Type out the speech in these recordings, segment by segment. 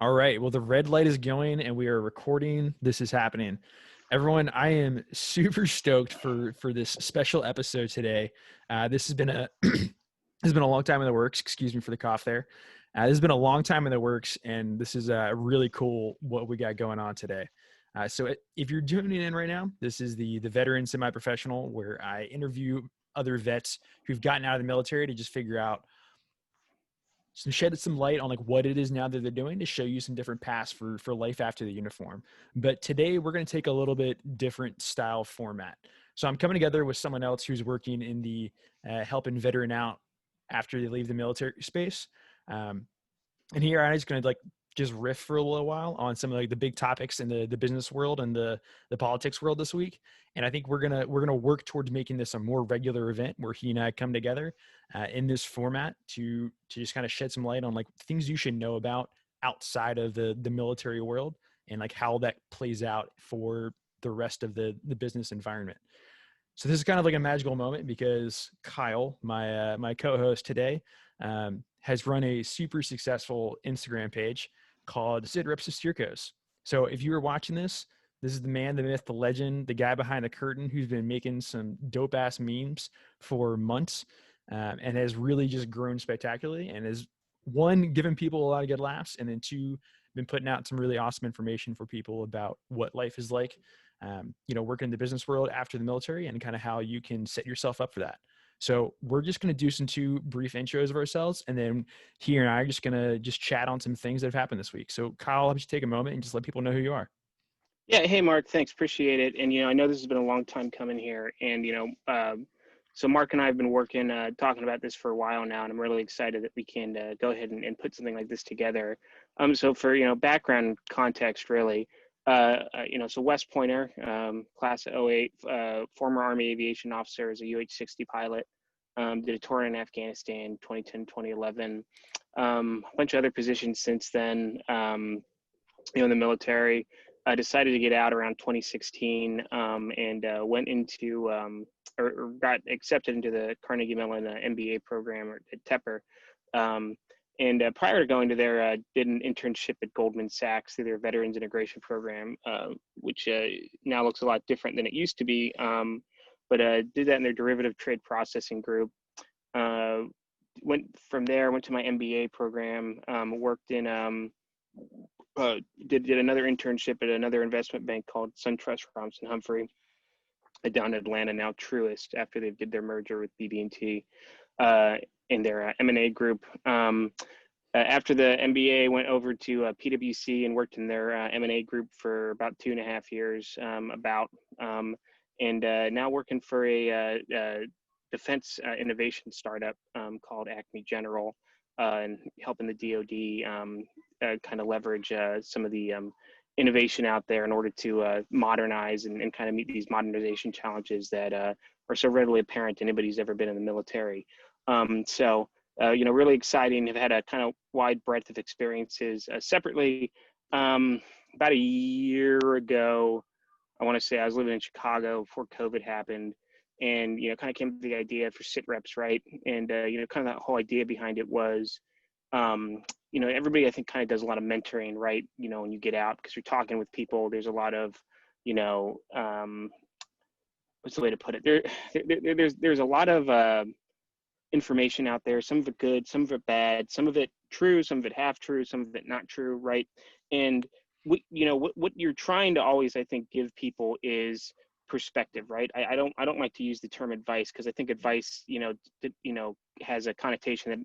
All right. Well, the red light is going and we are recording. This is happening. Everyone, I am super stoked for this special episode today. This has been a this has been a long time in the works. Excuse me for the cough there. This has been a long time in the works, and this is really cool what we got going on today. If you're tuning in right now, this is the veteran semi-professional where I interview other vets who've gotten out of the military to just figure out shed some light on like what it is now that they're doing to show you some different paths for life after the uniform. But today we're going to take a little bit different style format. So I'm coming together with someone else who's working in the helping veteran out after they leave the military space. Um, and here I'm just going to just riff for a little while on some of like the big topics in the business world and the politics world this week. And I think we're gonna work towards making this a more regular event where he and I come together in this format to just kind of shed some light on like things you should know about outside of the military world and like how that plays out for the rest of the business environment. So this is kind of like a magical moment because Kyle, my co-host today, has run a super successful Instagram page called Sitreps2Steercos. So if you were watching this, this is the man, the myth, the legend, the guy behind the curtain who's been making some dope ass memes for months, and has really just grown spectacularly and has one, given people a lot of good laughs, and then two, been putting out some really awesome information for people about what life is like, working in the business world after the military and kind of how you can set yourself up for that. So we're just going to do some two brief intros of ourselves, and then he and I are just going to just chat on some things that have happened this week. So Kyle, I'll just take a moment and just let people know who you are. Yeah, hey Mark, thanks, appreciate it. And I know this has been a long time coming here, and so Mark and I have been working, talking about this for a while now, and I'm really excited that we can go ahead and put something like this together. So for background context, really, so West Pointer, class of '08, former Army aviation officer, as a UH-60 pilot, did a tour in Afghanistan, 2010, 2011, a bunch of other positions since then. In the military. I decided to get out around 2016 and went into or got accepted into the Carnegie Mellon MBA program at Tepper. And prior to going to there, did an internship at Goldman Sachs through their Veterans Integration Program, which now looks a lot different than it used to be. But did that in their derivative trade processing group. Went from there, went to my MBA program, worked in did another internship at another investment bank called SunTrust Robinson Humphrey down in Atlanta, now Truist, after they did their merger with BB&T in their M&A group. After the MBA, went over to PwC and worked in their M&A group for about 2.5 years, and now working for a defense innovation startup called Acme General, and helping the DoD kind of leverage some of the innovation out there in order to modernize and kind of meet these modernization challenges that are so readily apparent to anybody who's ever been in the military. Really exciting. I've had a kind of wide breadth of experiences. Separately, about a year ago, I want to say I was living in Chicago before COVID happened, and kind of came to the idea for Sitreps, right? And kind of that whole idea behind it was, everybody I think kind of does a lot of mentoring, right? When you get out, because you're talking with people, there's a lot of, what's the way to put it? There's a lot of information out there. Some of it good, some of it bad, some of it true, some of it half true, some of it not true, right? And what you're trying to always, I think, give people is perspective, right? I don't like to use the term advice, because I think advice, has a connotation that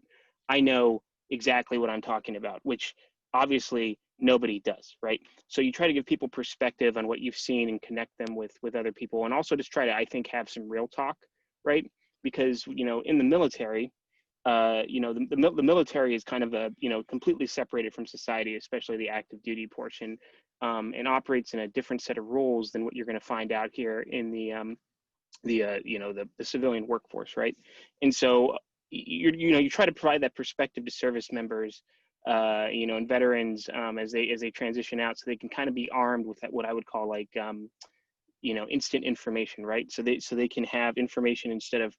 I know exactly what I'm talking about, which obviously nobody does, right? So you try to give people perspective on what you've seen and connect them with other people, and also just try to, I think, have some real talk, right? Because in the military, the military is kind of completely separated from society, especially the active duty portion, and operates in a different set of rules than what you're going to find out here in the civilian workforce, right? And so you try to provide that perspective to service members, and veterans, as they transition out, so they can kind of be armed with what I would call instant information, right? So they can have information instead of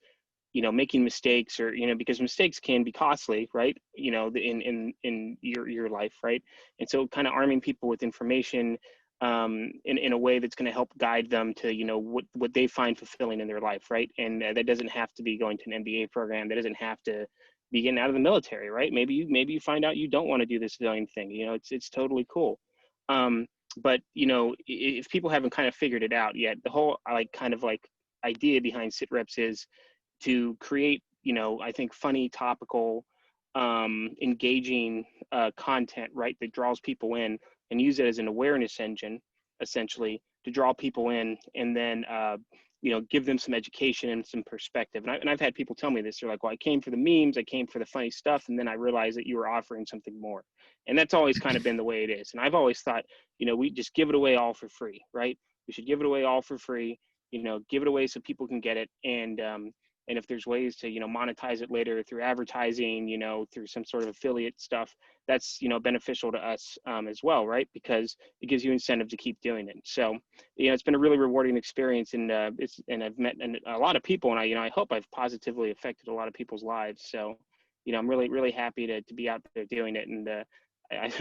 making mistakes, or because mistakes can be costly, right? In your life, right? And so kind of arming people with information in a way that's going to help guide them to what they find fulfilling in their life, right? And that doesn't have to be going to an MBA program. That doesn't have to be getting out of the military, right? Maybe you find out you don't want to do this civilian thing. It's totally cool. But if people haven't kind of figured it out yet, the whole idea behind Sitreps is to create, I think funny, topical, engaging content, right, that draws people in, and use it as an awareness engine, essentially, to draw people in, and then give them some education and some perspective. And I've had people tell me this. They're like, well, I came for the memes, I came for the funny stuff, and then I realized that you were offering something more. And that's always kind of been the way it is. And I've always thought, we just give it away all for free, right? We should give it away all for free, give it away so people can get it. And if there's ways to monetize it later through advertising, through some sort of affiliate stuff, that's beneficial to us as well, right? Because it gives you incentive to keep doing it. So it's been a really rewarding experience, and I've met a lot of people, and I hope I've positively affected a lot of people's lives. So I'm really happy to be out there doing it. And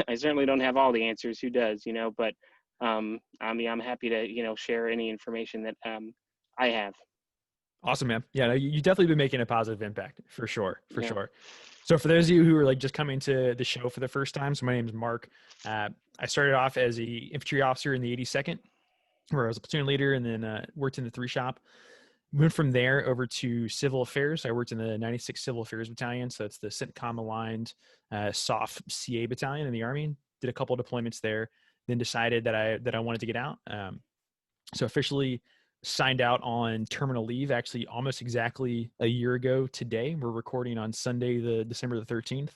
I certainly don't have all the answers. Who does? But I'm happy to share any information that I have. Awesome, man. Yeah, you definitely been making a positive impact for sure. Yeah. So for those of you who are like just coming to the show for the first time, so my name is Mark. I started off as a infantry officer in the 82nd, where I was a platoon leader, and then worked in the 3 shop. Moved from there over to civil affairs. I worked in the 96th Civil Affairs Battalion, so it's the CENTCOM aligned SOF CA battalion in the Army. Did a couple of deployments there, then decided that I wanted to get out. So officially signed out on terminal leave, actually almost exactly a year ago today. We're recording on Sunday, the December the 13th.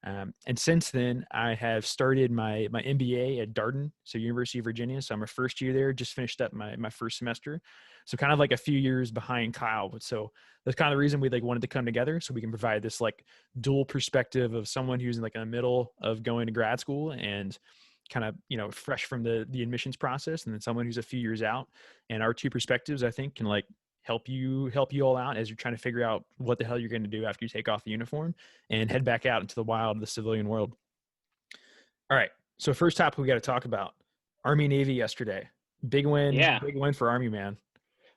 And since then, I have started my MBA at Darden, so University of Virginia. So I'm a first year there, just finished up my first semester. So kind of like a few years behind Kyle. But so that's kind of the reason we wanted to come together, so we can provide this dual perspective of someone who's in the middle of going to grad school and kind of fresh from the admissions process, and then someone who's a few years out. And our two perspectives, I think, can help you all out as you're trying to figure out what the hell you're going to do after you take off the uniform and head back out into the wild of the civilian world. All right. So first topic we got to talk about Army Navy yesterday. Big win. Yeah. Big win for Army, man.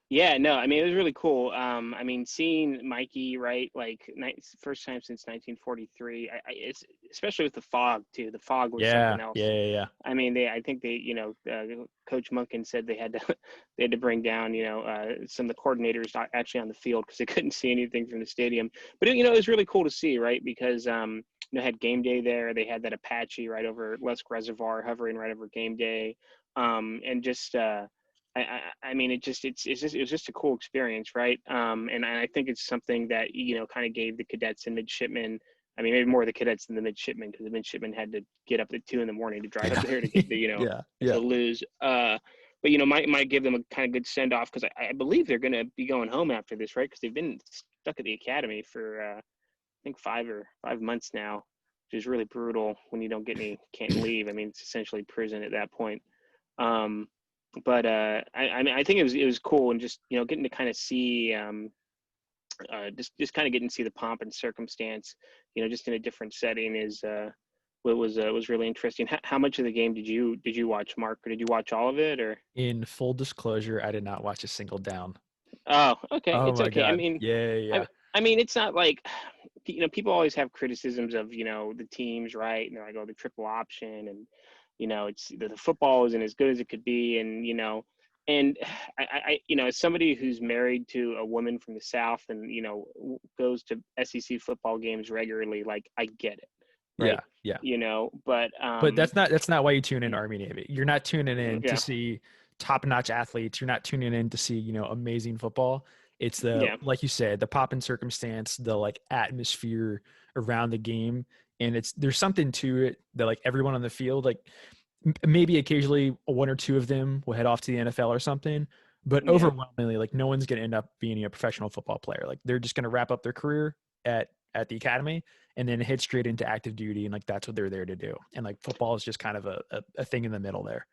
Yeah, no, it was really cool. Seeing Mikey, right, first time since 1943. It's especially with the fog too. The fog was something else. Yeah. I think Coach Munkin said they had to bring down, some of the coordinators actually on the field because they couldn't see anything from the stadium. But it was really cool to see, right, because they had game day there. They had that Apache right over Lusk Reservoir hovering right over game day, and just. It was just a cool experience, right? And I think it's something that kind of gave the cadets and midshipmen. Maybe more the cadets than the midshipmen, because the midshipmen had to get up at 2 a.m. to drive up there to get the to lose. But might give them a kind of good send off, because I believe they're going to be going home after this, right? Because they've been stuck at the academy for I think 5 months now, which is really brutal when you can't leave. It's essentially prison at that point. But I think it was cool, and just getting to kind of see just kind of getting to see the pomp and circumstance, just in a different setting was really interesting. How much of the game did you watch, Mark, or did you watch all of it? Or in full disclosure, I did not watch a single down. Oh, okay, Oh it's my okay. God. Yeah. It's not like people always have criticisms of the teams, right? And they're like, oh, the triple option, and it's the football isn't as good as it could be, and I as somebody who's married to a woman from the South and goes to SEC football games regularly, I get it, right? Yeah. But that's not why you tune in Army Navy. You're not tuning in to yeah. see top-notch athletes. You're not tuning in to see amazing football. It's like you said, the pop and circumstance, the atmosphere around the game, and there's something to it that everyone on the field, maybe occasionally one or two of them will head off to the NFL or something, but overwhelmingly no one's going to end up being a professional football player. They're just going to wrap up their career at the academy and then head straight into active duty, and that's what they're there to do. And football is just kind of a thing in the middle there.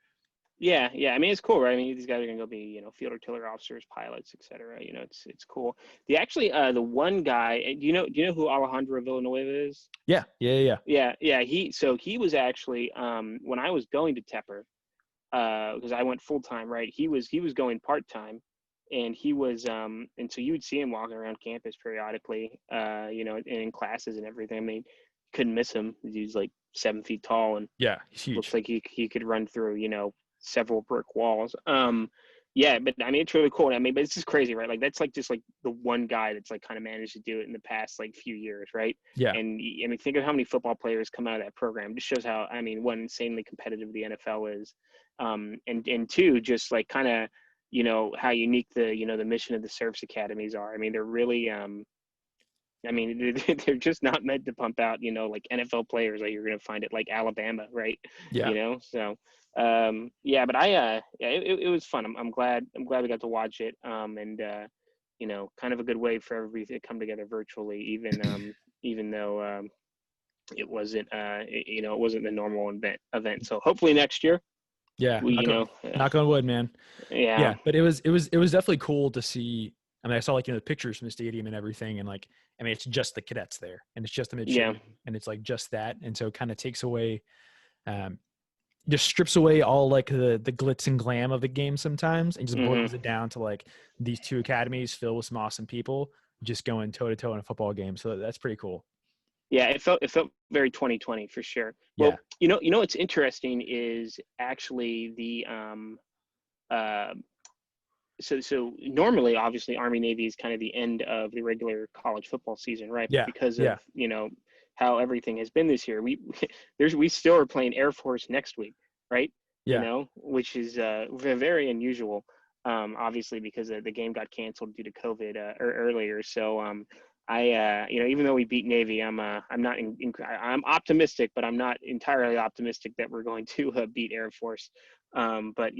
Yeah, yeah. I mean, it's cool, right? I mean, these guys are gonna go be, field artillery officers, pilots, etc. It's cool. The one guy. Do you know who Alejandro Villanueva is? Yeah, yeah, yeah, Yeah. He was actually when I was going to Tepper, because I went full time, right? He was going part time, and and so you would see him walking around campus periodically, and in classes and everything. I mean, couldn't miss him. He's like 7 feet tall and yeah. He's looks huge. like he could run through, several brick walls. Yeah, but I mean, it's really cool. I mean, but it's just crazy, right? Like that's like just like the one guy that's like kind of managed to do it in the past like few years, right? Yeah, And I mean, think of how many football players come out of that program. It just shows how, I mean, one, insanely competitive the NFL is, and two, just like kind of, how unique the mission of the service academies are. I mean, they're really I mean, they're just not meant to pump out, like NFL players like you're going to find at like Alabama, right? yeah, So yeah, but yeah, it was fun. I'm glad we got to watch it. And kind of a good way for everybody to come together virtually, even though it wasn't it wasn't the normal event. So hopefully next year yeah. we, Knock on wood, man. yeah, Yeah, but it was definitely cool to see. I mean, I saw like the pictures from the stadium and everything, and like, I mean, it's just the cadets there, and it's just the yeah, midshipmen, and it's like just that, and so it kind of takes away, um, just strips away all like the glitz and glam of the game sometimes, and just hmm boils it down to like these two academies filled with some awesome people just going toe to toe in a football game. So that's pretty cool. yeah. It felt very 2020 for sure. Well, Yeah, what's interesting is actually the uh, so normally, obviously, Army Navy is kind of the end of the regular college football season, right? But yeah, because of yeah, how everything has been this year, we still are playing Air Force next week, right? yeah, Which is very unusual. Obviously, because the game got canceled due to COVID earlier. So even though we beat Navy, I'm not I'm optimistic, but I'm not entirely optimistic that we're going to beat Air Force. But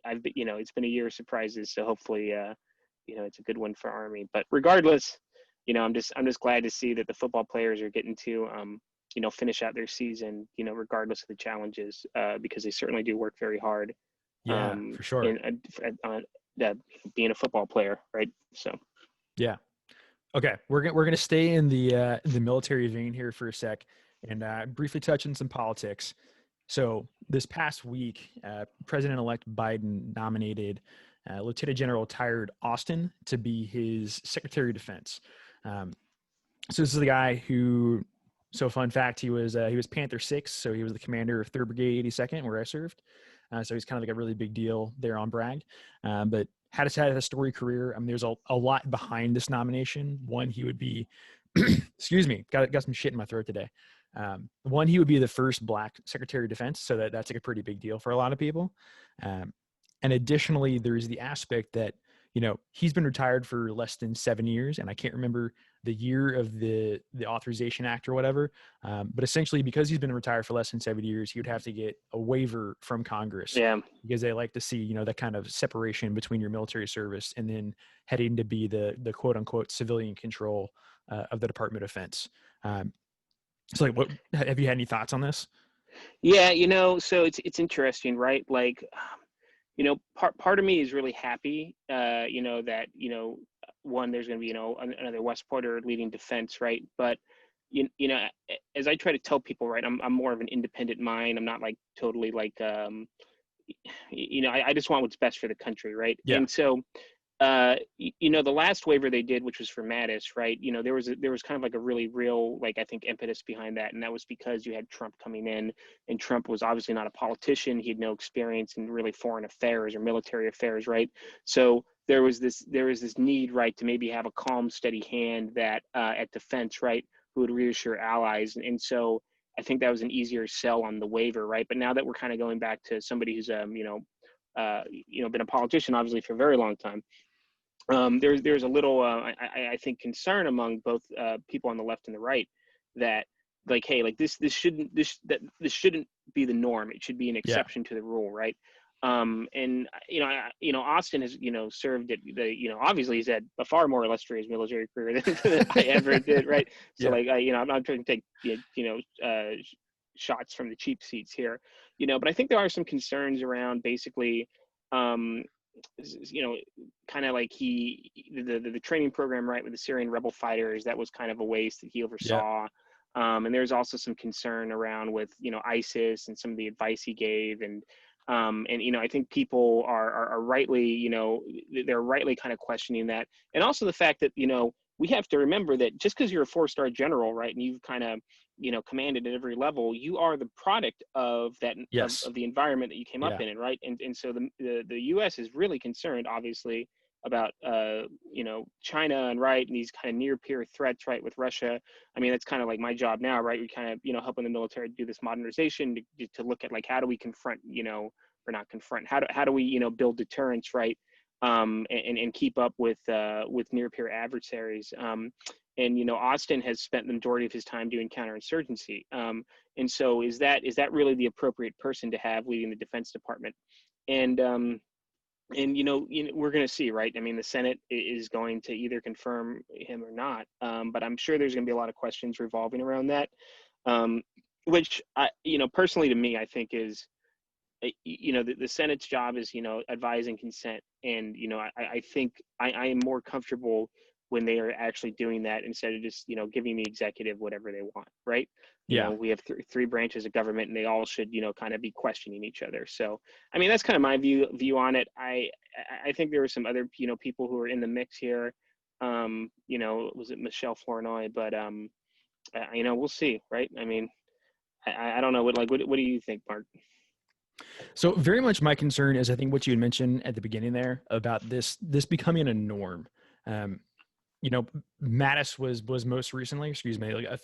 I've been, it's been a year of surprises, so hopefully, it's a good one for Army. But regardless, I'm just glad to see that the football players are getting to, finish out their season, regardless of the challenges, because they certainly do work very hard, yeah, for sure. in being a football player, right? So Yeah. Okay, we're gonna stay in the military vein here for a sec, and briefly touch on some politics. So this past week, President-elect Biden nominated Lieutenant General Tyrod Austin to be his Secretary of Defense. Um, so this is the guy who, so fun fact, he was Panther 6, so he was the commander of 3rd Brigade 82nd, where I served. So he's kind of like a really big deal there on Bragg. But had a storied career. I mean, there's a lot behind this nomination. One, he would be, excuse me, got some shit in my throat today. One, he would be the first Black Secretary of Defense, so that's like a pretty big deal for a lot of people. Um, and additionally, there's the aspect that he's been retired for less than 7 years, and I can't remember the year of the Authorization Act or whatever. But essentially, because he's been retired for less than 7 years, he would have to get a waiver from Congress yeah, because they like to see that kind of separation between your military service and then heading to be the quote unquote civilian control of the Department of Defense. So, like, what have you had any thoughts on this? yeah. So it's interesting, right? Like, part of me is really happy, that, one, there's going to be, another West Porter leading defense, right? But, as I try to tell people, right, I'm more of an independent mind. I'm not like totally like, I just want what's best for the country, right? Yeah, And so, the last waiver they did, which was for Mattis, right? There was kind of like a really real, like, I think, impetus behind that, and that was because you had Trump coming in, and Trump was obviously not a politician. He had no experience in really foreign affairs or military affairs, right? So there was this need, right, to maybe have a calm, steady hand that at defense, right, who would reassure allies, and so I think that was an easier sell on the waiver, right? But now that we're kind of going back to somebody who's been a politician obviously for a very long time, there's a little I think concern among both people on the left and the right that, like, hey, like this shouldn't be the norm. It should be an yeah, exception to the rule, right? And Austin has served at obviously he's had a far more illustrious military career than I ever did, right? So yeah, like I'm not trying to take shots from the cheap seats here, but I think there are some concerns around basically, you know, kind of like the training program, right, with the Syrian rebel fighters, that was kind of a waste that he Yep. oversaw. And there's also some concern around with, ISIS and some of the advice he gave. And I think people are rightly, they're rightly kind of questioning that. And also the fact that, we have to remember that just because you're a 4-star general, right, and you've kind of, commanded at every level, you are the product of that, Yes. of the environment that you came up Yeah. in, right? And so the U.S. is really concerned, obviously, about China, and right, and these kind of near peer threats, right, with Russia. I mean, that's kind of like my job now, right? We kind of, helping the military do this modernization to look at, like, how do we confront, or not confront, how do we, build deterrence, right? And keep up with near peer adversaries. And Austin has spent the majority of his time doing counterinsurgency. And so is that really the appropriate person to have leading the Defense Department? And we're going to see, right? I mean, the Senate is going to either confirm him or not, but I'm sure there's going to be a lot of questions revolving around that, which personally, to me, I think is, the Senate's job is, advise and consent. And, I think I am more comfortable when they are actually doing that, instead of just, giving the executive whatever they want, right? Yeah. We have three branches of government, and they all should, kind of be questioning each other. So, I mean, that's kind of my view on it. I think there were some other, people who are in the mix here. Was it Michelle Flournoy? But, we'll see, right? I mean, I don't know. What do you think, Mark? So very much my concern is, I think, what you had mentioned at the beginning there about this becoming a norm. Um, Mattis was most recently, excuse me, like I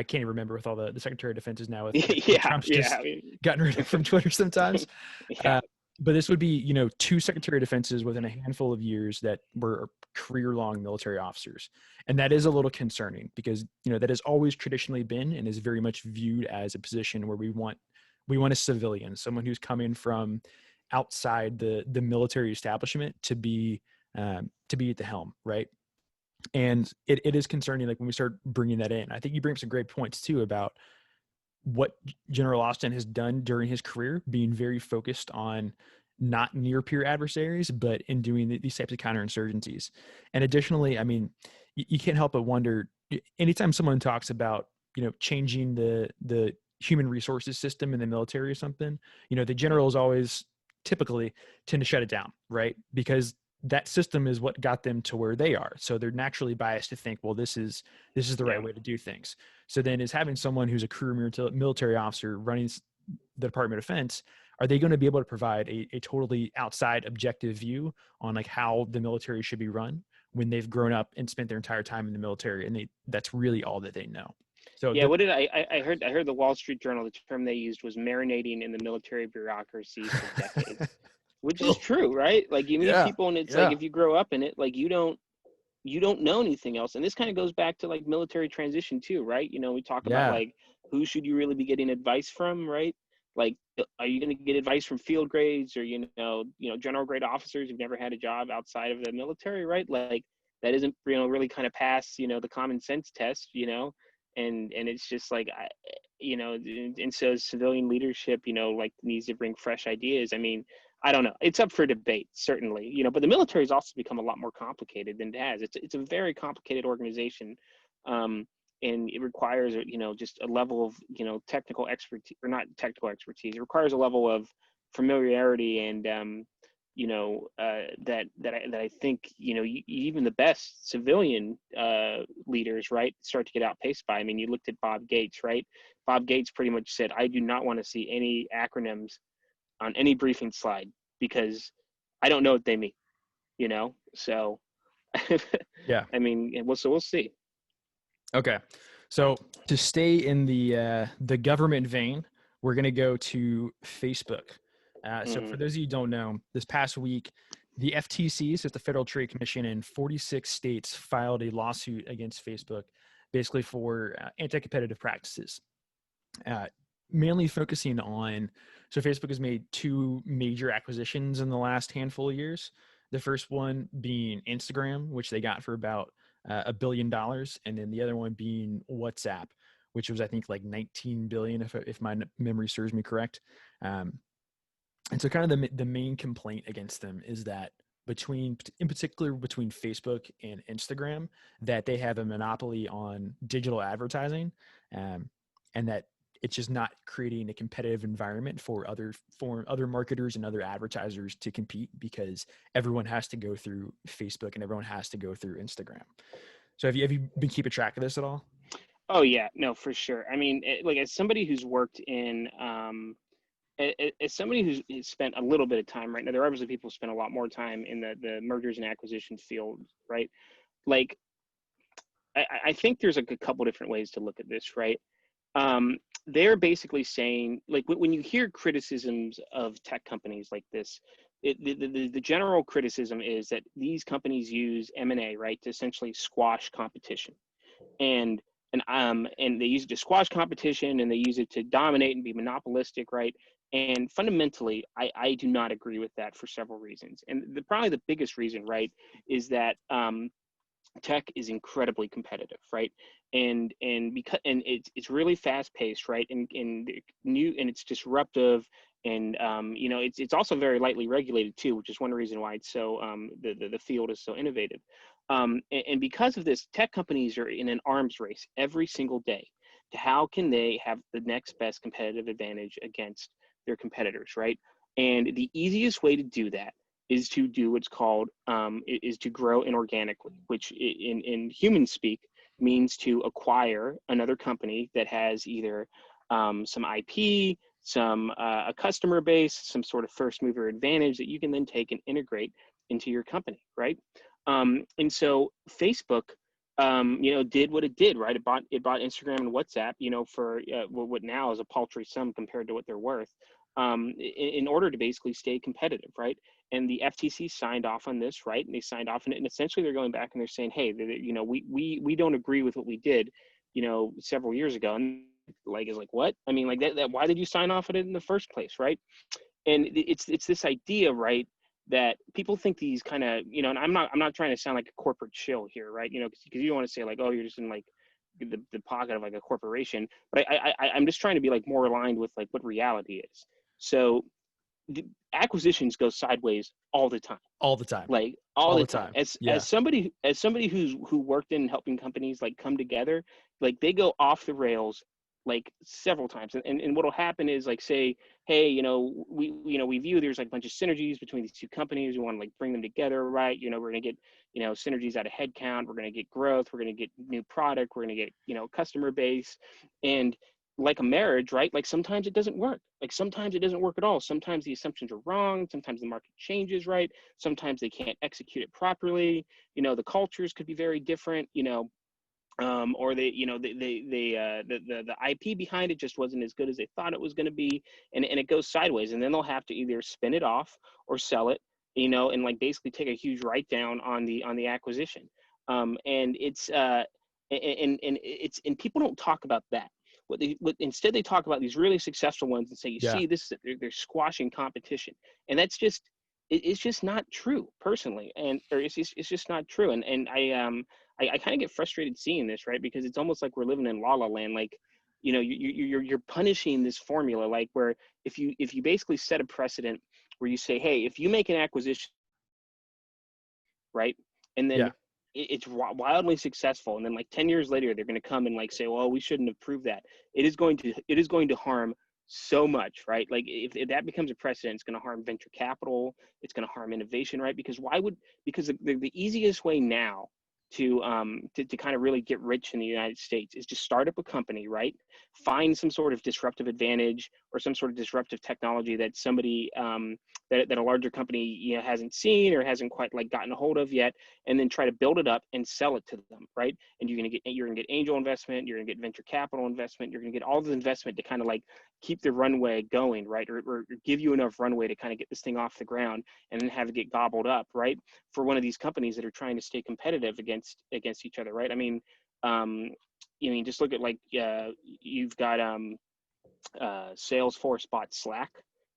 can't even remember with all the Secretary of Defense is now with Trump's just I mean, gotten rid of from Twitter sometimes. yeah, But this would be, 2 Secretary of Defenses within a handful of years that were career-long military officers. And that is a little concerning because, that has always traditionally been and is very much viewed as a position where we want a civilian, someone who's coming from outside the military establishment to be at the helm, right? And it is concerning, like when we start bringing that in. I think you bring up some great points too about what General Austin has done during his career, being very focused on not near peer adversaries, but in doing these types of counterinsurgencies. And additionally, I mean, you can't help but wonder, anytime someone talks about, changing the human resources system in the military or something, the generals always typically tend to shut it down, right? Because that system is what got them to where they are. So they're naturally biased to think, well, this is the right yeah, way to do things. So then is having someone who's a career military officer running the Department of Defense, are they going to be able to provide a totally outside objective view on like how the military should be run when they've grown up and spent their entire time in the military, and that's really all that they know. So yeah. What did I heard the Wall Street Journal, the term they used was marinating in the military bureaucracy for decades, which is true, right? Like, you meet yeah, people, and it's like, yeah, if you grow up in it, like, you don't know anything else. And this kind of goes back to, like, military transition too, right? We talk about, yeah, like, who should you really be getting advice from, right? Like, are you going to get advice from field grades, or general grade officers who've never had a job outside of the military, right? Like, that isn't, really kind of pass, the common sense test, and it's just like, and so civilian leadership, like, needs to bring fresh ideas. I mean, I don't know. It's up for debate, certainly, but the military has also become a lot more complicated than it has. It's a very complicated organization, and it requires, just a level of, technical expertise, or not technical expertise. It requires a level of familiarity, and that I think, even the best civilian leaders, right, start to get outpaced by. I mean, you looked at Bob Gates, right? Bob Gates pretty much said, "I do not want to see any acronyms on any briefing slide, because I don't know what they mean." So yeah. I mean, we'll see. Okay. So to stay in the government vein, we're going to go to Facebook. So Mm-hmm. for those of you who don't know, this past week, the FTC, so it's the Federal Trade Commission, in 46 states filed a lawsuit against Facebook, basically for anti-competitive practices. Uh, Mainly focusing on, so Facebook has made 2 major acquisitions in the last handful of years. The first one being Instagram, which they got for about $1 billion, and then the other one being WhatsApp, which was, I think, like 19 billion, if my memory serves me correct. And so kind of the main complaint against them is that in particular between Facebook and Instagram, that they have a monopoly on digital advertising, and that it's just not creating a competitive environment for other marketers and other advertisers to compete, because everyone has to go through Facebook and everyone has to go through Instagram. So have you been keeping track of this at all? Oh yeah, no, for sure. I mean, like as somebody who's worked in as somebody who's spent a little bit of time right now, there are obviously people who spend a lot more time in the mergers and acquisitions field, right? Like, I think there's like a couple different ways to look at this, right? They're basically saying, like, when you hear criticisms of tech companies like this, the general criticism is that these companies use M&A, right, to essentially squash competition, and and they use it to squash competition, and they use it to dominate and be monopolistic, right? And fundamentally, I do not agree with that for several reasons. And probably the biggest reason, right, is that tech is incredibly competitive, right? And it's really fast paced, right? And new, and it's disruptive, and it's also very lightly regulated too, which is one reason why it's so the field is so innovative. And because of this, tech companies are in an arms race every single day to how can they have the next best competitive advantage against their competitors, right? And the easiest way to do that is to do what's called is to grow inorganically, which in human speak means to acquire another company that has either some IP, some a customer base, some sort of first mover advantage that you can then take and integrate into your company, right? And so Facebook, did what it did, right? It bought Instagram and WhatsApp, for what now is a paltry sum compared to what they're worth, in order to basically stay competitive, right? And the FTC signed off on this, right? And they signed off on it, and essentially they're going back and they're saying, hey, we don't agree with what we did, several years ago. And like is like, what? I mean, like that why did you sign off on it in the first place, right? And it's this idea, right, that people think these kind of, and I'm not trying to sound like a corporate shill here, right? Because you don't want to say like, oh, you're just in like the pocket of like a corporation, but I'm just trying to be like more aligned with like what reality is. So the acquisitions go sideways all the time, All the time. like all All the the time. time. as Yeah. as somebody as somebody who worked in helping companies like come together, like they go off the rails like several times. And what'll happen is like, say, hey, we view there's like a bunch of synergies between these two companies, we want to like bring them together, right? We're going to get synergies out of headcount, we're going to get growth, we're going to get new product, we're going to get customer base. And like a marriage, right? Like sometimes it doesn't work. Like sometimes it doesn't work at all. Sometimes the assumptions are wrong. Sometimes the market changes, right? Sometimes they can't execute it properly. The cultures could be very different. Or the IP behind it just wasn't as good as they thought it was going to be, and it goes sideways, and then they'll have to either spin it off or sell it, and like basically take a huge write down on the acquisition. And it's and people don't talk about that. Instead they talk about these really successful ones and say, you Yeah. see, they're squashing competition, and that's just it's just not true personally, or it's just not true. And I kind of get frustrated seeing this, right? Because it's almost like we're living in la la land. Like, you're punishing this formula, like where if you basically set a precedent where you say, hey, if you make an acquisition, right, and then Yeah. it's wildly successful, and then like 10 years later they're going to come and like say, well, we shouldn't have proved that. It is going to harm so much, right? Like if that becomes a precedent, it's going to harm venture capital, it's going to harm innovation, right? Because the easiest way now to kind of really get rich in the United States is to start up a company, right? Find some sort of disruptive advantage or some sort of disruptive technology that somebody that a larger company hasn't seen or hasn't quite like gotten a hold of yet, and then try to build it up and sell it to them, right? And you're gonna get angel investment, you're gonna get venture capital investment, you're gonna get all the investment to kind of like keep the runway going, right? Or give you enough runway to kind of get this thing off the ground, and then have it get gobbled up, right? For one of these companies that are trying to stay competitive against each other, right? I mean, just look at like you've got Salesforce bought Slack,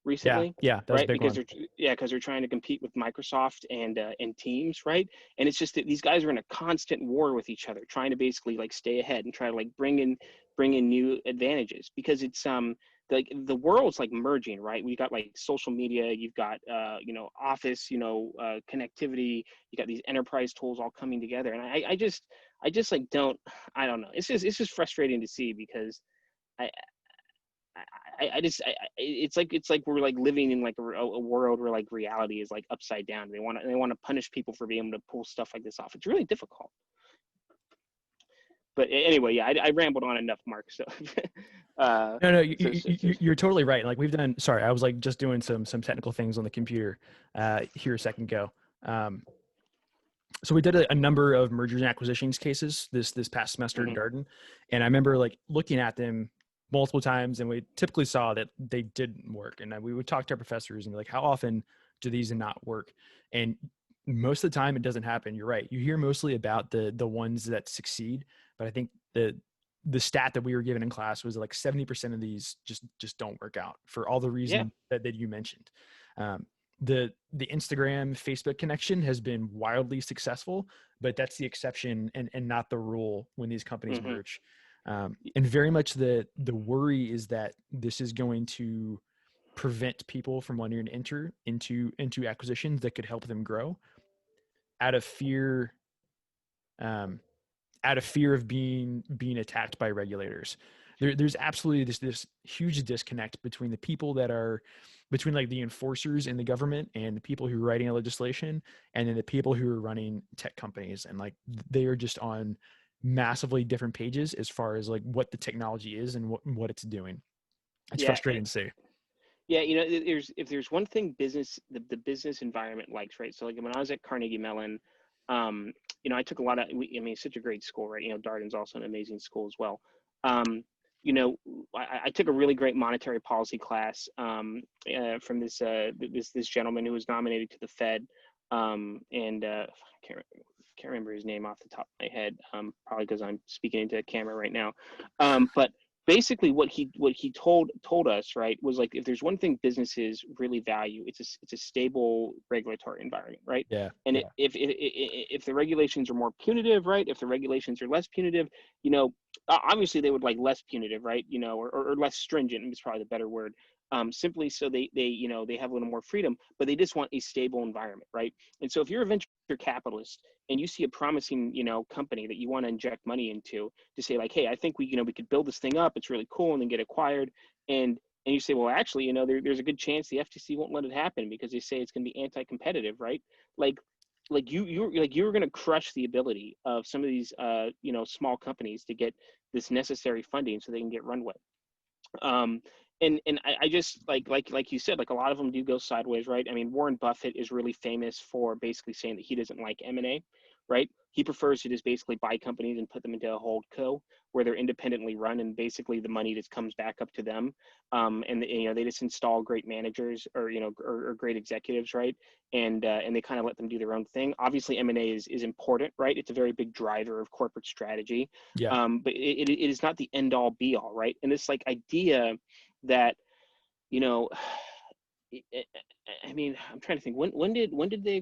recently, Yeah, that was a right? big Because one. they're trying to compete with Microsoft and Teams, right? And it's just that these guys are in a constant war with each other, trying to basically like stay ahead and try to like bring in new advantages, because it's like the world's like merging, right? We got like social media, you've got Office, connectivity, you got these enterprise tools all coming together, and I just like I don't know. It's just frustrating to see, because I it's like we're like living in like a world where like reality is like upside down. They want to punish people for being able to pull stuff like this off. It's really difficult. But anyway, yeah, I rambled on enough, Mark. So, No, so you're totally right. Like we've done. Sorry, I was like just doing some technical things on the computer here a second ago. So we did a number of mergers and acquisitions cases this past semester at mhm. Darden, and I remember like looking at them multiple times, and we typically saw that they didn't work. And we would talk to our professors and be like, how often do these not work? And most of the time, it doesn't happen. You're right. You hear mostly about the ones that succeed, but I think the stat that we were given in class was like 70% of these just don't work out for all the Yeah, reasons that you mentioned. Um, the Instagram Facebook connection has been wildly successful, but that's the exception and not the rule when these companies hmm merge. And very much the worry is that this is going to prevent people from wanting to enter into acquisitions that could help them grow out of fear, um, out of fear of being attacked by regulators. There's absolutely this huge disconnect between the people that are between like the enforcers in the government and the people who are writing legislation, and then the people who are running tech companies, and like they are just on massively different pages as far as like what the technology is and what it's doing. It's yeah, frustrating to see. yeah. If there's one thing the business environment likes, right? So like when I was at Carnegie Mellon, um, I took a lot of. I mean, it's such a great school, right? Darden's also an amazing school as well. Um, you know, I took a really great monetary policy class from this gentleman who was nominated to the Fed, and I can't remember his name off the top of my head, probably because I'm speaking into a camera right now. But basically what he told us, right, was like, if there's one thing businesses really value, it's a stable regulatory environment, right? Yeah, And yeah, if the regulations are more punitive, right, if the regulations are less punitive, obviously they would like less punitive, right, or less stringent is probably the better word, simply so they have a little more freedom, but they just want a stable environment, right? And so if you're a venture capitalist and you see a promising company that you want to inject money into, to say like, hey, I think we could build this thing up, it's really cool, and then get acquired, and you say, well, actually, there's a good chance the FTC won't let it happen because they say it's going to be anti-competitive, right? like you're going to crush the ability of some of these small companies to get this necessary funding so they can get runway. um and I just like you said, like a lot of them do go sideways, right? I mean, Warren Buffett is really famous for basically saying that he doesn't like M&A, right? He prefers to just basically buy companies and put them into a hold co where they're independently run, and basically the money just comes back up to them. And they just install great managers, or great executives, right? And they kind of let them do their own thing. Obviously M&A is important, right? It's a very big driver of corporate strategy. yeah. But it is not the end all be all, right? And this like idea that, you know I mean, I'm trying to think, when did they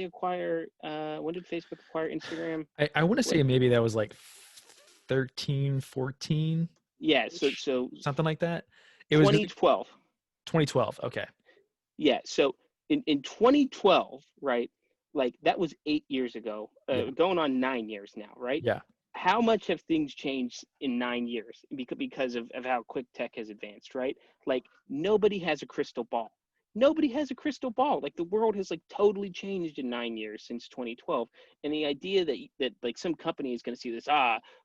acquire, when did Facebook acquire Instagram? I want to What? say maybe that was like 13, 14 Yeah, ish, something like that. It was 2012. 2012. Okay. Yeah, so in 2012, right? Like that was 8 years ago, Yeah. going on 9 years now, right? Yeah. How much have things changed in 9 years because of how quick tech has advanced, right? Like nobody has a crystal ball. Nobody has a crystal ball. Like the world has like totally changed in 9 years since 2012. And the idea that like some company is going to see this,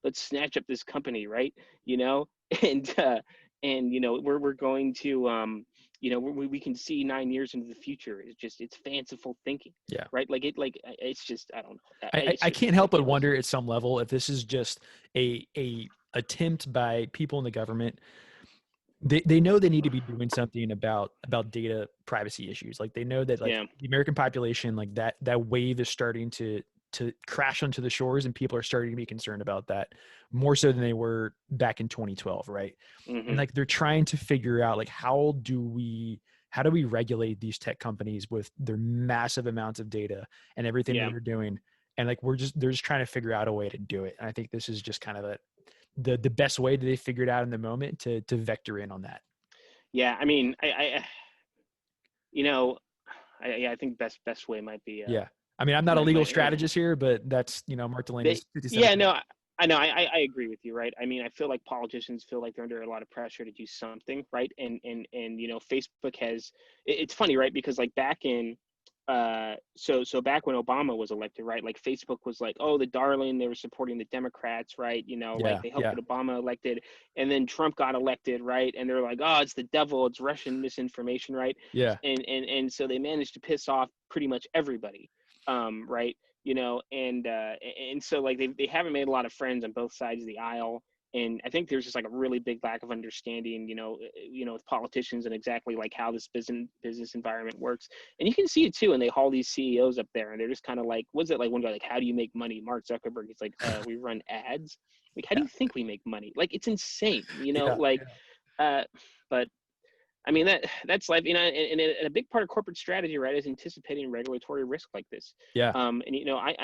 let's snatch up this company, right? You know, and we're going to we can see 9 years into the future. It's fanciful thinking, Yeah. right? It's just, I don't know. It's I just can't help but ridiculous. wonder at some level if this is just a attempt by people in the government. They know they need to be doing something about data privacy issues. Like they know that like Yeah. the American population, like that wave is starting to to crash onto the shores, and people are starting to be concerned about that more so than they were back in 2012, right? And like they're trying to figure out like how do we regulate these tech companies with their massive amounts of data and everything that they're doing, and like they're just trying to figure out a way to do it. And I think this is just kind of the best way that they figured out in the moment to vector in on that. Yeah, I mean, I think best way might be. Yeah, I mean, I'm not a legal strategist here, but that's Mark Delaney's 57. Yeah, no, I know. I agree with you, right? I mean, I feel like politicians feel like they're under a lot of pressure to do something, right? And Facebook has. It's funny, right? Because like back in, so back when Obama was elected, right? Like Facebook was like, oh, the darling. They were supporting the Democrats, right? Like they helped get Obama elected, and then Trump got elected, right? And they're like, oh, it's the devil. It's Russian misinformation, right? Yeah. And so they managed to piss off pretty much everybody, right? And so like they haven't made a lot of friends on both sides of the aisle, and I think there's just like a really big lack of understanding, with politicians and exactly like how this business environment works. And you can see it too, and they haul these CEOs up there, and they're just kind of like, what's it like? One guy like, how do you make money? Mark Zuckerberg, he's like, we run ads. Like, how do you think we make money? Like, it's insane, but I mean, that's life, and a big part of corporate strategy, right, is anticipating regulatory risk like this. Yeah. And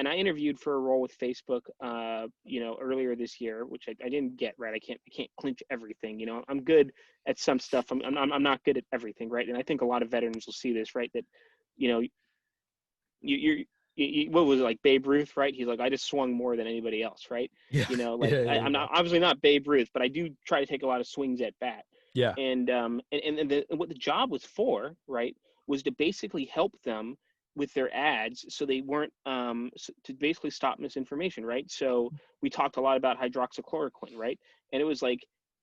I interviewed for a role with Facebook, earlier this year, which I didn't get, right. I can't clinch everything. I'm good at some stuff. I'm not good at everything, right. And I think a lot of veterans will see this, right, that, what was it, like Babe Ruth, right? He's like, I just swung more than anybody else, right? Yeah. I'm not obviously not Babe Ruth, but I do try to take a lot of swings at bat. Yeah. And what the job was for, right, was to basically help them with their ads, so they weren't to basically stop misinformation, right? So we talked a lot about hydroxychloroquine, right? And it was like,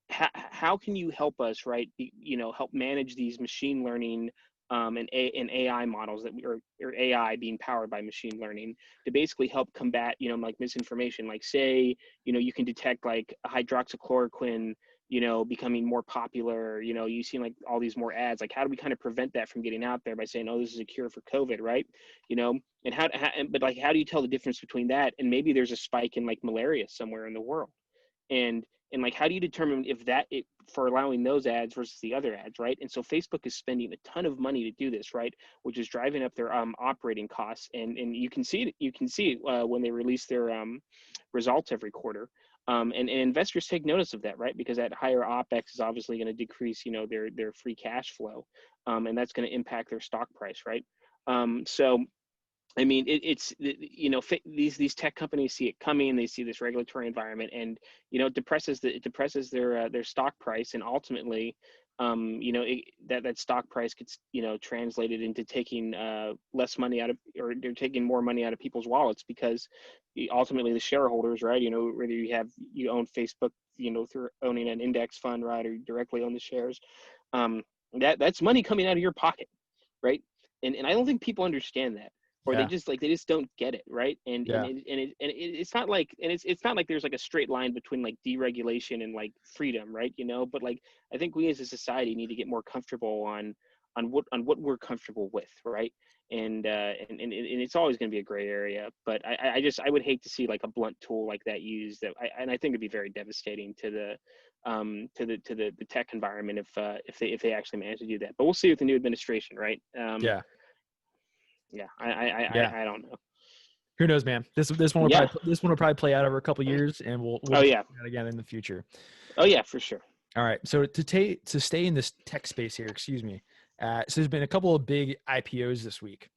how can you help us, right? Help manage these machine learning and AI models or AI being powered by machine learning to basically help combat, like misinformation. Like say, you can detect like hydroxychloroquine, becoming more popular, you see like all these more ads, like how do we kind of prevent that from getting out there by saying, oh, this is a cure for COVID, right? And but like, how do you tell the difference between that and maybe there's a spike in like malaria somewhere in the world? And like, how do you determine if for allowing those ads versus the other ads, right? And so Facebook is spending a ton of money to do this, right? Which is driving up their operating costs, and you can see it when they release their results every quarter. And investors take notice of that, right? Because that higher OPEX is obviously going to decrease, their free cash flow, and that's going to impact their stock price, right? So I mean, these tech companies see it coming. They see this regulatory environment, and it depresses their stock price, and ultimately, that stock price gets translated into taking less money out of, or they're taking more money out of people's wallets, because ultimately the shareholders, right? Whether you own Facebook, through owning an index fund, right, or you directly own the shares, that's money coming out of your pocket, right? And I don't think people understand that. Or they just don't get it, right? And it's not like, it's not like there's like a straight line between like deregulation and like freedom, right? But like, I think we as a society need to get more comfortable on what we're comfortable with, right? And it's always going to be a gray area, but I would hate to see like a blunt tool like that used. And I think it'd be very devastating to the tech environment if they actually manage to do that. But we'll see with the new administration, right? Yeah, I don't know. Who knows, man? This one will probably play out over a couple of years, and we'll do that again in the future. Oh yeah, for sure. All right. So to stay in this tech space here, excuse me. So there's been a couple of big IPOs this week.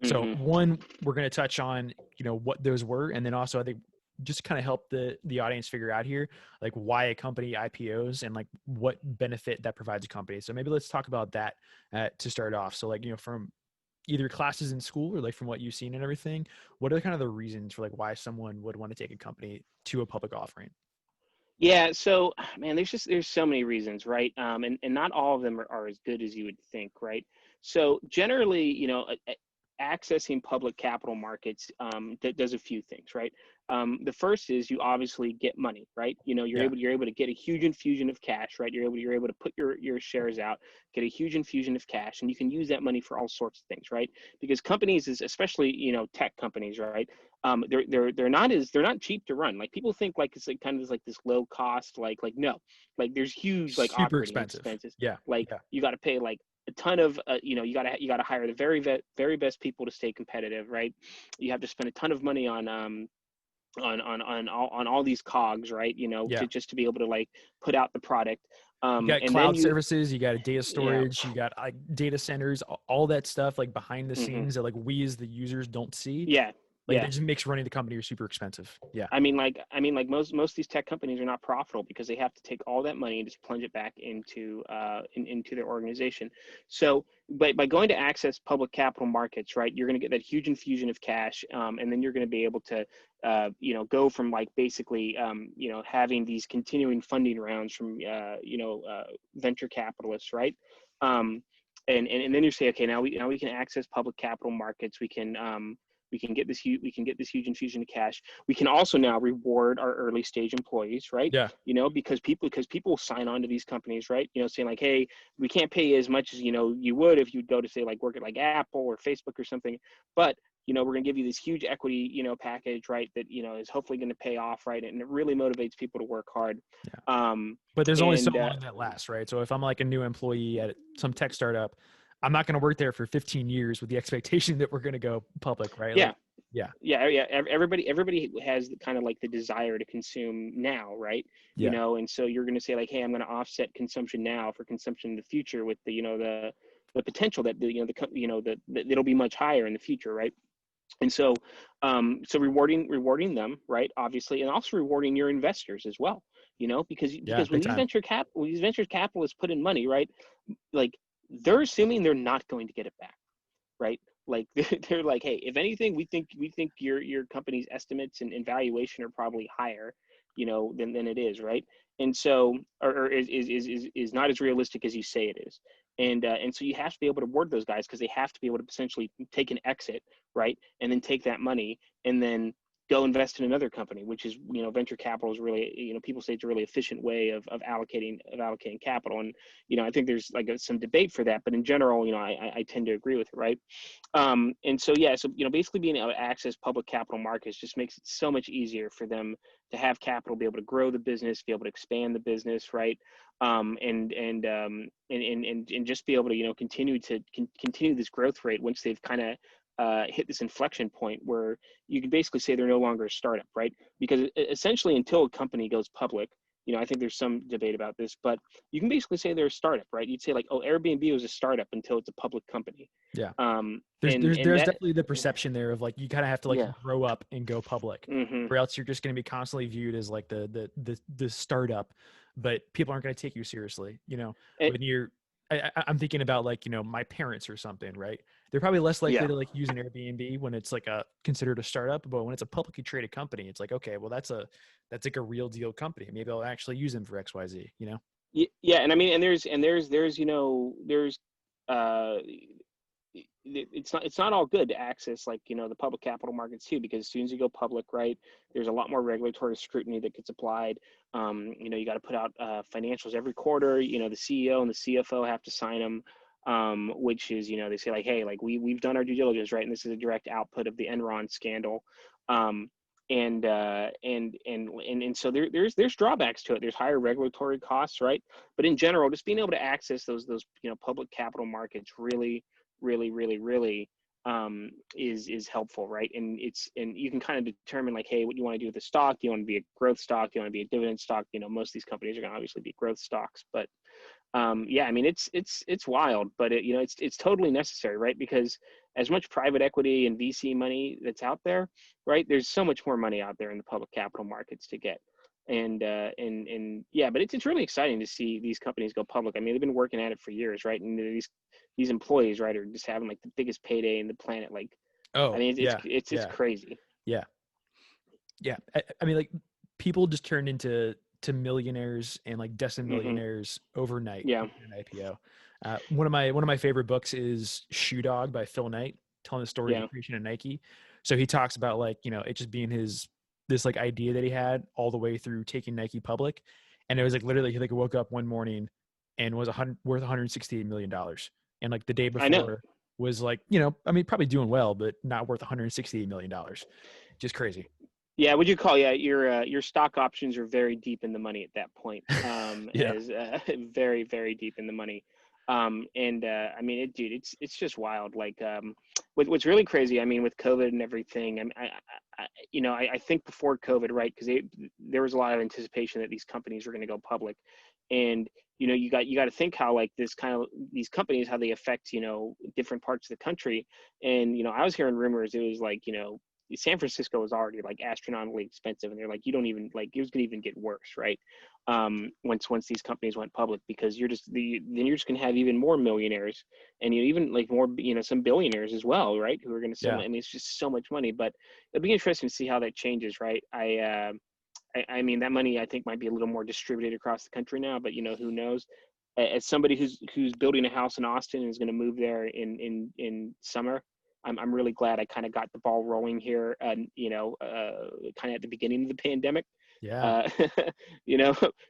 So one, we're going to touch on what those were, and then also I think just kind of help the audience figure out here, like why a company IPOs and like what benefit that provides a company. So maybe let's talk about that to start off. So like from either classes in school or like from what you've seen and everything, what are kind of the reasons for like why someone would want to take a company to a public offering? Yeah, so man, there's so many reasons, right? And not all of them are as good as you would think, right? So generally, accessing public capital markets that does a few things, right? The first is you obviously get money, right? You know, Yeah. you're able to get a huge infusion of cash, right? You're able to put your shares out, get a huge infusion of cash, and you can use that money for all sorts of things, right? Because companies, is especially, you know, tech companies, right? They're not cheap to run. Like, people think like it's like kind of like this low cost, like no, like there's huge like Super operating expensive. expenses. Yeah. Like, Yeah. you got to pay like a ton of you know, you got to hire the very best people to stay competitive, right? You have to spend a ton of money on all these cogs, right? You know, Yeah. to just to be able to like put out the product. You got And then cloud you services, you got a data Yeah. storage, you got like data centers, all that stuff like behind the Hmm. scenes that like we as the users don't see. Yeah. Like Yeah. that just makes running the company super expensive. Yeah. I mean, like most of these tech companies are not profitable because they have to take all that money and just plunge it back into their organization. So, but by going to access public capital markets, right, you're going to get that huge infusion of cash, and then you're going to be able to, you know, go from like basically, you know, having these continuing funding rounds from, you know, venture capitalists, right? And then you say, okay, now we can access public capital markets. We can get this huge infusion of cash. We can also now reward our early stage employees, right? Yeah. You know, because people sign on to these companies, right? You know, saying like, hey, we can't pay you as much as, you know, you would if you'd go to say like work at like Apple or Facebook or something, but you know, we're going to give you this huge equity, you know, package, right? That, you know, is hopefully going to pay off, right? And it really motivates people to work hard. Yeah. Um, But there's only so and long that lasts, right? So if I'm like a new employee at some tech startup, I'm not going to work there for 15 years with the expectation that we're going to go public, right? Yeah. Like, yeah. Yeah. Everybody has kind of like the desire to consume now, right? You Yeah. know, and so you're going to say like, hey, I'm going to offset consumption now for consumption in the future with the, you know, the potential that the, you know, that it'll be much higher in the future, right? And so, so rewarding them, right? Obviously, and also rewarding your investors as well. You know, Yeah. because Big time. when these venture capitalists put in money, right? Like, they're assuming they're not going to get it back, right? Like, they're like, hey, if anything, we think your company's estimates and valuation are probably higher, you know, than it is, right? And so, or is not as realistic as you say it is. And so you have to be able to reward those guys because they have to be able to essentially take an exit, right? And then take that money and then go invest in another company, which is, you know, venture capital is really, you know, people say it's a really efficient way of allocating capital. And, you know, I think there's like some debate for that, but in general, you know, I tend to agree with it, right? And so, yeah, so, you know, basically being able to access public capital markets just makes it so much easier for them to have capital, be able to grow the business, be able to expand the business, right? And just be able to, you know, continue this growth rate once they've kind of hit this inflection point where you can basically say they're no longer a startup, right? Because essentially, until a company goes public, you know, I think there's some debate about this, but you can basically say they're a startup, right? You'd say like, oh, Airbnb was a startup until it's a public company. Yeah. There's And there's there's that, definitely the perception there of like you kind of have to like yeah. grow up and go public, Hmm. or else you're just going to be constantly viewed as like the startup, but people aren't going to take you seriously. You know, And, when I'm thinking about like, you know, my parents or something, right? They're probably less likely yeah. to like use an Airbnb when it's like a considered a startup, but when it's a publicly traded company, it's like, okay, well that's like a real deal company. Maybe I'll actually use them for XYZ, you know? Yeah. And I mean, and there's, you know, there's, uh, it's not all good to access, like, you know, the public capital markets too, because as soon as you go public, right, there's a lot more regulatory scrutiny that gets applied. You know, you got to put out financials every quarter. You know, the CEO and the CFO have to sign them, which is, you know, they say like, hey, like we've done our due diligence, right, and this is a direct output of the Enron scandal. um, and so there's drawbacks to it. There's higher regulatory costs, right? But in general, just being able to access those, you know, public capital markets really is helpful, right? And you can kind of determine like, hey, what you want to do with the stock. Do you want to be a growth stock? Do you want to be a dividend stock? You know, most of these companies are going to obviously be growth stocks, but yeah, I mean, it's wild, but you know, it's totally necessary, right? Because as much private equity and VC money that's out there, right, there's so much more money out there in the public capital markets to get. And yeah, but it's really exciting to see these companies go public. I mean, they've been working at it for years, right? And these employees, right, are just having like the biggest payday in the planet. Like, I Oh, mean, yeah. it's Yeah. crazy. Yeah. Yeah. I mean, like people just turned into millionaires and like Hmm. decimillionaires overnight Yeah. with an IPO. One of my favorite books is Shoe Dog by Phil Knight. telling the story of Yeah. the creation of Nike. So he talks about like, you know, it just being this like idea that he had all the way through taking Nike public. And it was like literally he like woke up one morning and was worth $168 million. And like the day I know. before was like, you know, I mean, probably doing well, but not worth $168 million. Just crazy. Yeah, would you call your stock options are very deep in the money at that point. Yeah. As very very deep in the money. And I mean, dude, it's just wild. Like, what's really crazy, I mean, with COVID and everything, I think before COVID, right? Because there was a lot of anticipation that these companies were going to go public, and you got to think how like these companies, how they affect different parts of the country. And I was hearing rumors it was like San Francisco was already like astronomically expensive, and they're like, you don't even like it was gonna even get worse, right? Once these companies went public, because then you're just gonna have even more millionaires, and even like more some billionaires as well, right? Who are gonna suddenly, Yeah. I mean, it's just so much money, but it'll be interesting to see how that changes, right? I mean, that money I think might be a little more distributed across the country now, but who knows? As somebody who's building a house in Austin and is going to move there in summer, I'm really glad I kind of got the ball rolling here, kind of at the beginning of the pandemic. Yeah. Uh,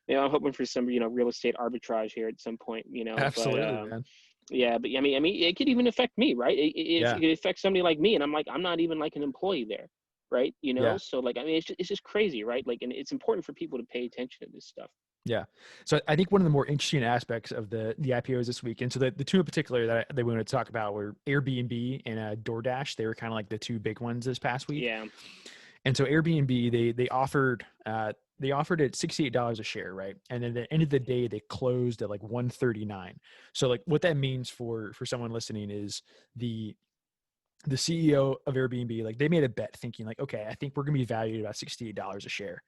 I'm hoping for some real estate arbitrage here at some point, but Absolutely, man. yeah, but I mean, it could even affect me, right? It Yeah. could affect somebody like me, and I'm not even like an employee there, right? Yeah. So like, I mean, it's just crazy, right? Like, and it's important for people to pay attention to this stuff. Yeah. So I think one of the more interesting aspects of the IPOs this week, and so the two in particular that we wanted to talk about were Airbnb and DoorDash. They were kind of like the two big ones this past week. Yeah, And so Airbnb, they offered at $68 a share, right? And then at the end of the day, they closed at like 139. So like what that means for someone listening is the CEO of Airbnb, like they made a bet thinking like, okay, I think we're gonna be valued about $68 a share.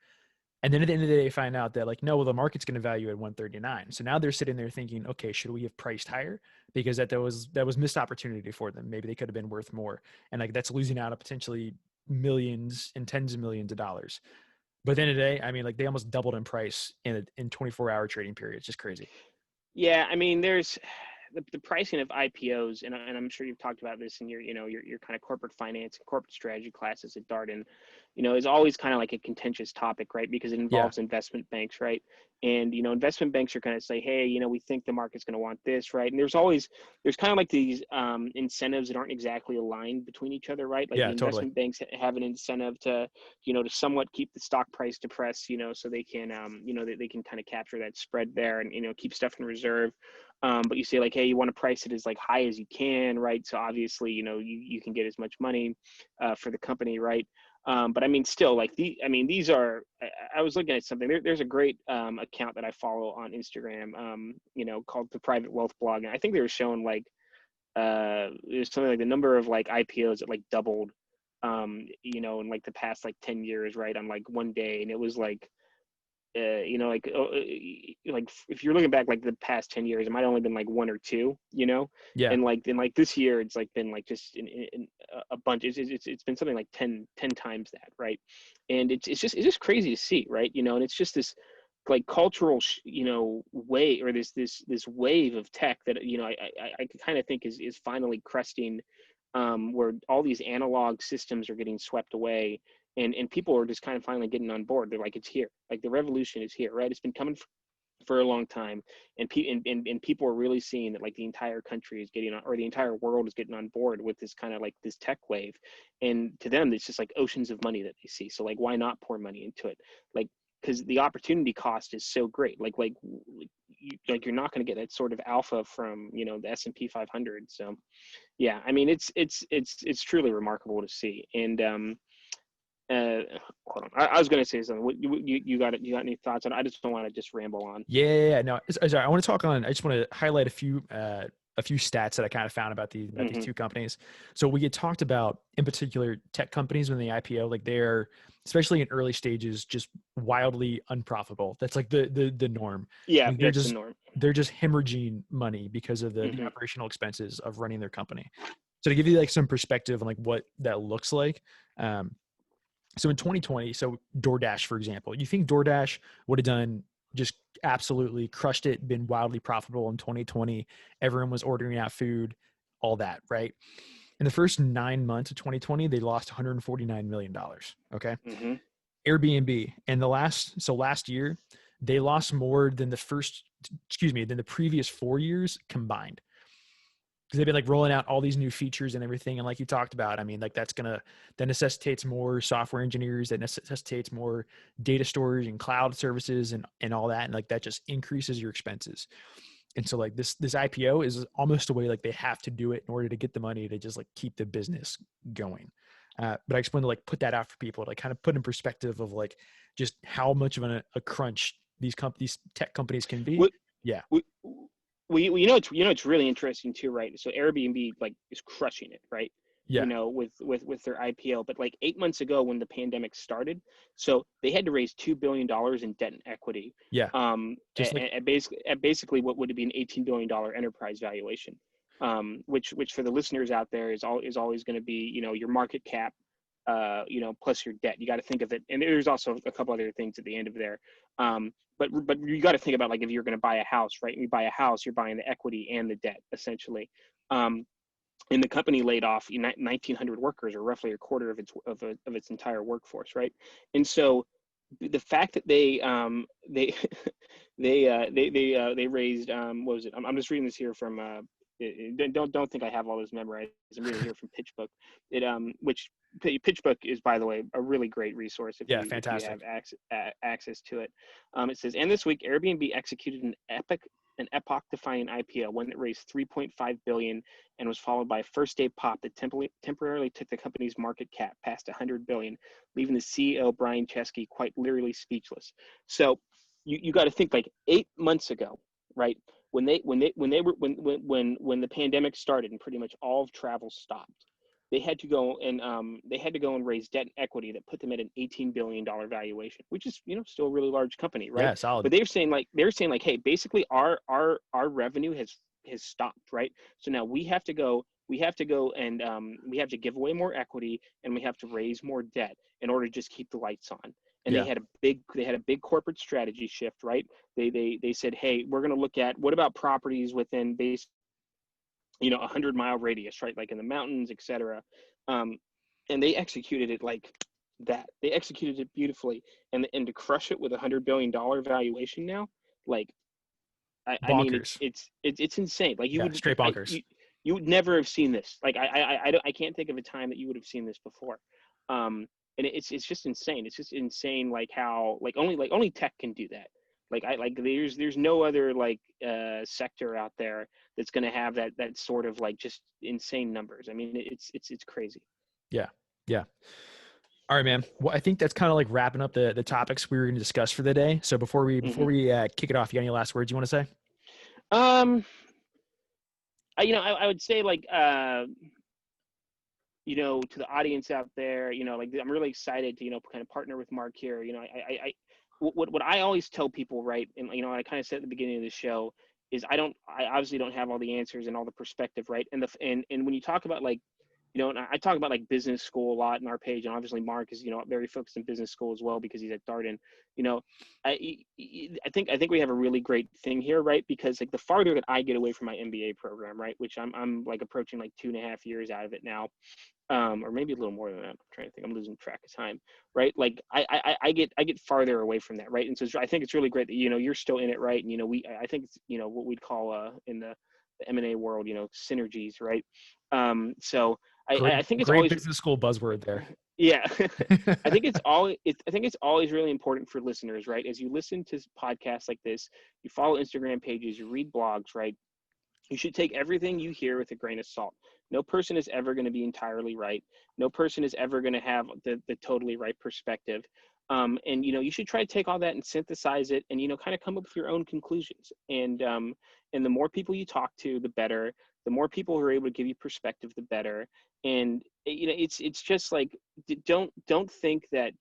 And then at the end of the day, find out that like, no, well, the market's going to value at 139. So now they're sitting there thinking, okay, should we have priced higher? Because that was missed opportunity for them. Maybe they could have been worth more. And like, that's losing out of potentially millions and tens of millions of dollars. But at the end of the day, I mean, like they almost doubled in price in 24-hour trading period. It's just crazy. yeah. I mean, there's the pricing of IPOs, and I'm sure you've talked about this in your kind of corporate finance and corporate strategy classes at Darden, is always kind of like a contentious topic, right? Because it Yeah. involves investment banks, right? And investment banks are going to say, hey, we think the market's going to want this, right? And there's kind of like these incentives that aren't exactly aligned between each other, right? Like the Yeah, totally. investment banks have an incentive to somewhat keep the stock price depressed, so they can they can kind of capture that spread there and keep stuff in reserve. But you say like, hey, you want to price it as like high as you can, right? So obviously, you can get as much money for the company, right? But I mean, still, like these are. I was looking at something. There's a great account that I follow on Instagram, called the Private Wealth Blog, and I think they were showing like there's something like the number of like IPOs that like doubled, in like the past like 10 years, right? On like one day, and it was like like if you're looking back like the past 10 years, it might have only been like one or two, Yeah. and like then like this year it's like been like just in a bunch. It's been something like 10 times that, right? And it's just crazy to see, right? And it's just this like cultural way, or this wave of tech that I kind of think is finally cresting, where all these analog systems are getting swept away, and people are just kind of finally getting on board. They're like, it's here, like the revolution is here, right? It's been coming for a long time, and people are really seeing that like the entire country is getting on, or the entire world is getting on board with this kind of like this tech wave. And to them it's just like oceans of money that they see, so like why not pour money into it? Like, because the opportunity cost is so great. You're not going to get that sort of alpha from the S&P 500. So yeah, I mean, it's truly remarkable to see. And uh, hold on. I was going to say something. You got any thoughts on it? I just don't want to just ramble on. Yeah. No, sorry. I just want to highlight a few stats that I kind of found about these Hmm. two companies. So we get talked about in particular tech companies when they IPO, like they're especially in early stages, just wildly unprofitable. That's like the norm. Yeah, Like that's the norm. they're just hemorrhaging money because of the Hmm. operational expenses of running their company. So to give you like some perspective on like what that looks like, um, so in 2020, so DoorDash, for example, you think DoorDash would have done just absolutely crushed it, been wildly profitable in 2020. Everyone was ordering out food, all that, right? In the first 9 months of 2020, they lost $149 million. Okay. Mm-hmm. Airbnb and last year, they lost more than than the previous 4 years combined. Because they've been like rolling out all these new features and everything. And like you talked about, I mean, like that necessitates more software engineers, that necessitates more data storage and cloud services and all that. And like that just increases your expenses. And so like this IPO is almost a way like they have to do it in order to get the money to just like keep the business going. But I just want to like put that out for people to like kind of put in perspective of like just how much of a crunch these tech companies can be. What, Yeah. Well, it's really interesting too, right? So Airbnb like is crushing it, right? Yeah. With their IPO, but like 8 months ago when the pandemic started, so they had to raise $2 billion in debt and equity. Yeah. Just like At basically what would have been $18 billion enterprise valuation, which for the listeners out there is always going to be your market cap, plus your debt. You got to think of it, and there's also a couple other things at the end of there. But you got to think about like if you're going to buy a house, right? And you buy a house, you're buying the equity and the debt essentially. And the company laid off 1,900 workers, or roughly a quarter of its entire workforce, right? And so the fact that they they raised what was it? I'm just reading this here from don't think I have all this memorized. I'm reading here from PitchBook. Which PitchBook is, by the way, a really great resource if you have access to it. It says, and this week Airbnb executed an epoch-defining IPO, one that raised $3.5 billion and was followed by a first-day pop that temporarily took the company's market cap past $100 billion, leaving the CEO Brian Chesky quite literally speechless. So you got to think like 8 months ago, right? When the pandemic started and pretty much all of travel stopped, they had to go and raise debt and equity that put them at an $18 billion valuation, which is still a really large company, right? Yeah, solid. But they're saying like, hey, basically our revenue has stopped, right? So now we have to go and we have to give away more equity and we have to raise more debt in order to just keep the lights on. And they had a big corporate strategy shift, right? They said, hey, we're going to look at what about properties within 100-mile radius, right? Like in the mountains, et cetera. And they executed it like that. They executed it beautifully. And to crush it with $100 billion valuation now, like, I mean, it's insane. Like straight bonkers. You would never have seen this. Like I can't think of a time that you would have seen this before. And it's just insane. It's just insane. Like how only tech can do that. There's no other sector out there that's going to have that sort of like just insane numbers. I mean, it's crazy. Yeah. All right, man. Well, I think that's kind of like wrapping up the topics we were going to discuss for the day. So before we kick it off, you got any last words you want to say? I would say to the audience out there, I'm really excited to kind of partner with Mark here. What I always tell people, right, and I kind of said at the beginning of the show, is I obviously don't have all the answers and all the perspective, right? And when you talk about and I talk about business school a lot in our page, and obviously Mark is very focused in business school as well because he's at Darden. I think we have a really great thing here, right? Because the farther that I get away from my MBA program, right, which I'm approaching 2.5 years out of it now, or maybe a little more than that. I'm trying to think. I'm losing track of time, right? I get farther away from that, right? And so I think it's really great that you're still in it, right? And I think it's what we'd call in the M&A world, synergies, right? So I think it's great always business school buzzword there. Yeah, I think it's always really important for listeners, right? As you listen to podcasts like this, you follow Instagram pages, you read blogs, right? You should take everything you hear with a grain of salt. No person is ever going to be entirely right. No person is ever going to have the totally right perspective. And you should try to take all that and synthesize it, and kind of come up with your own conclusions. And the more people you talk to, the better. The more people who are able to give you perspective, the better. And it's just like don't think that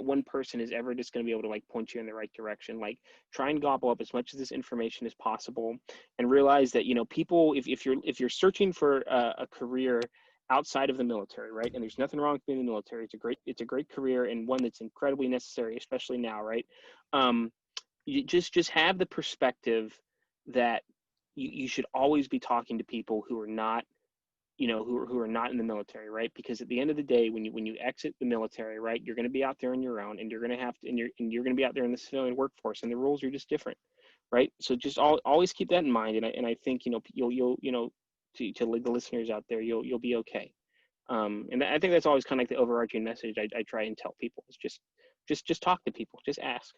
one person is ever just going to be able to point you in the right direction. Try and gobble up as much of this information as possible, and realize that people, if you're searching for a career outside of the military, right? And there's nothing wrong with being in the military. It's a great career, and one that's incredibly necessary, especially now, right? You just have the perspective that you should always be talking to people who are not who are not in the military, right? Because at the end of the day, when you exit the military, right, you're going to be out there on your own, and you're going to have to, and you're going to be out there in the civilian workforce, and the rules are just different, right? So just always keep that in mind, and I think you'll to the listeners out there, you'll be okay. And I think that's always kind of like the overarching message I try and tell people is just talk to people, just ask.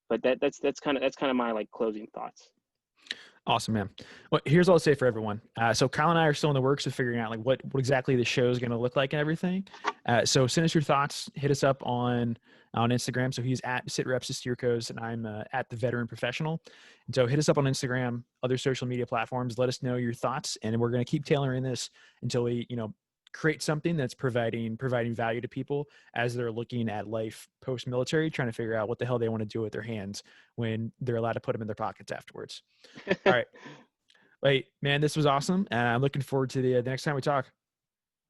But that's kind of my like closing thoughts. Awesome, man. Well, here's what I'll say for everyone. So Kyle and I are still in the works of figuring out like what exactly the show is going to look like and everything. So send us your thoughts. Hit us up on Instagram. So he's at Sitreps2Steercos and I'm at the Veteran Professional. And so hit us up on Instagram, other social media platforms. Let us know your thoughts, and we're going to keep tailoring this until we create something that's providing value to people as they're looking at life post-military, trying to figure out what the hell they want to do with their hands when they're allowed to put them in their pockets afterwards. All right. Wait, man, this was awesome. I'm looking forward to the next time we talk.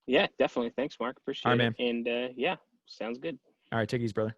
Yeah, definitely. Thanks, Mark. All right, Appreciate it. man. And yeah, sounds good. All right. Take it easy, brother.